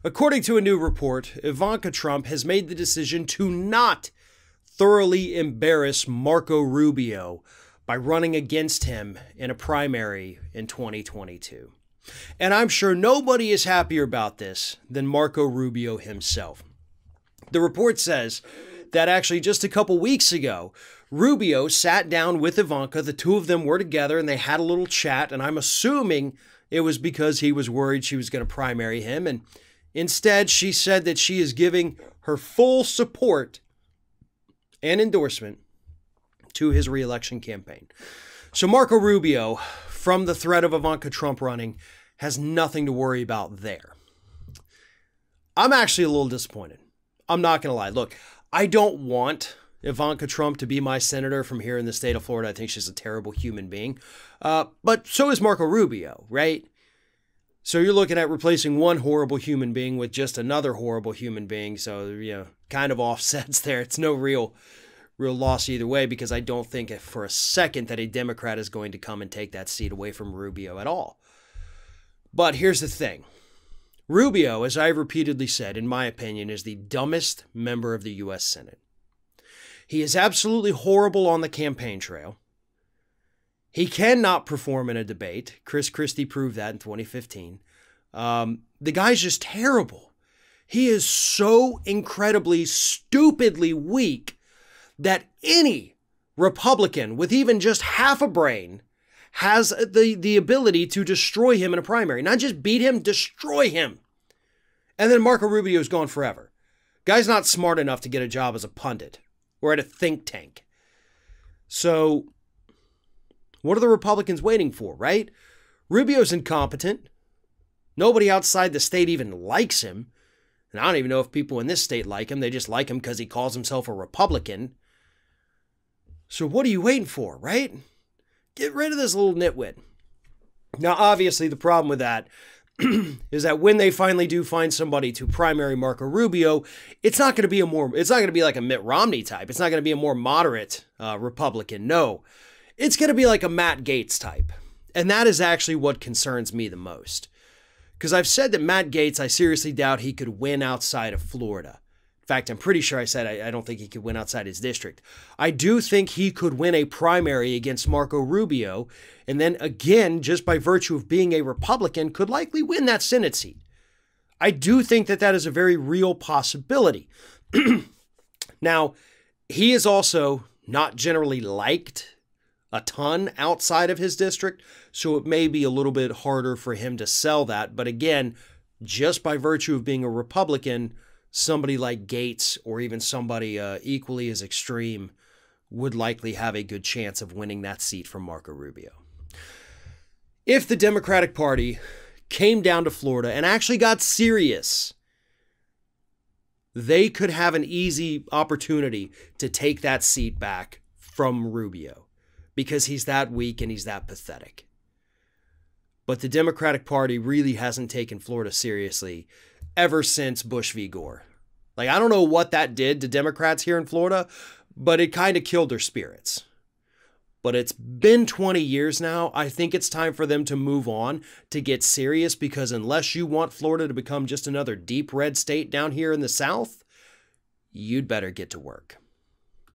According to a new report, Ivanka Trump has made the decision to not thoroughly embarrass Marco Rubio by running against him in a primary in 2022. And I'm sure nobody is happier about this than Marco Rubio himself. The report says that actually just a couple weeks ago, Rubio sat down with Ivanka. The two of them were together and they had a little chat. And I'm assuming it was because he was worried she was going to primary him. And instead, she said that she is giving her full support and endorsement to his reelection campaign. So Marco Rubio, from the threat of Ivanka Trump running, has nothing to worry about there. I'm actually a little disappointed. I'm not going to lie. Look, I don't want Ivanka Trump to be my senator from here in the state of Florida. I think she's a terrible human being. But so is Marco Rubio, right? So you're looking at replacing one horrible human being with just another horrible human being. So, kind of offsets there. It's no real loss either way, because I don't think for a second that a Democrat is going to come and take that seat away from Rubio at all. But here's the thing. Rubio, as I've repeatedly said, in my opinion, is the dumbest member of the U.S. Senate. He is absolutely horrible on the campaign trail. He cannot perform in a debate. Chris Christie proved that in 2015. The guy's just terrible. He is so incredibly, stupidly weak that any Republican with even just half a brain has the ability to destroy him in a primary. Not just beat him, destroy him. And then Marco Rubio is gone forever. Guy's not smart enough to get a job as a pundit or at a think tank. So what are the Republicans waiting for, right? Rubio's incompetent. Nobody outside the state even likes him. And I don't even know if people in this state like him. They just like him because he calls himself a Republican. So what are you waiting for, right? Get rid of this little nitwit. Now, obviously, the problem with that is that when they finally do find somebody to primary Marco Rubio, it's not going to be like a Mitt Romney type. It's not going to be a more moderate Republican. No, it's going to be like a Matt Gaetz type. And that is actually what concerns me the most. Because I've said that Matt Gaetz, I seriously doubt he could win outside of Florida. In fact, I'm pretty sure I said I don't think he could win outside his district. I do think he could win a primary against Marco Rubio, and then again, just by virtue of being a Republican, could likely win that Senate seat. I do think that that is a very real possibility. Now, he is also not generally liked a ton outside of his district, so it may be a little bit harder for him to sell that. But again, just by virtue of being a Republican, somebody like Gaetz or even somebody equally as extreme would likely have a good chance of winning that seat from Marco Rubio. If the Democratic Party came down to Florida and actually got serious, they could have an easy opportunity to take that seat back from Rubio because he's that weak and he's that pathetic. But the Democratic Party really hasn't taken Florida seriously ever since Bush v. Gore. Like, I don't know what that did to Democrats here in Florida, but it kind of killed their spirits. But it's been 20 years now. I think it's time for them to move on, to get serious, because unless you want Florida to become just another deep red state down here in the South, you'd better get to work.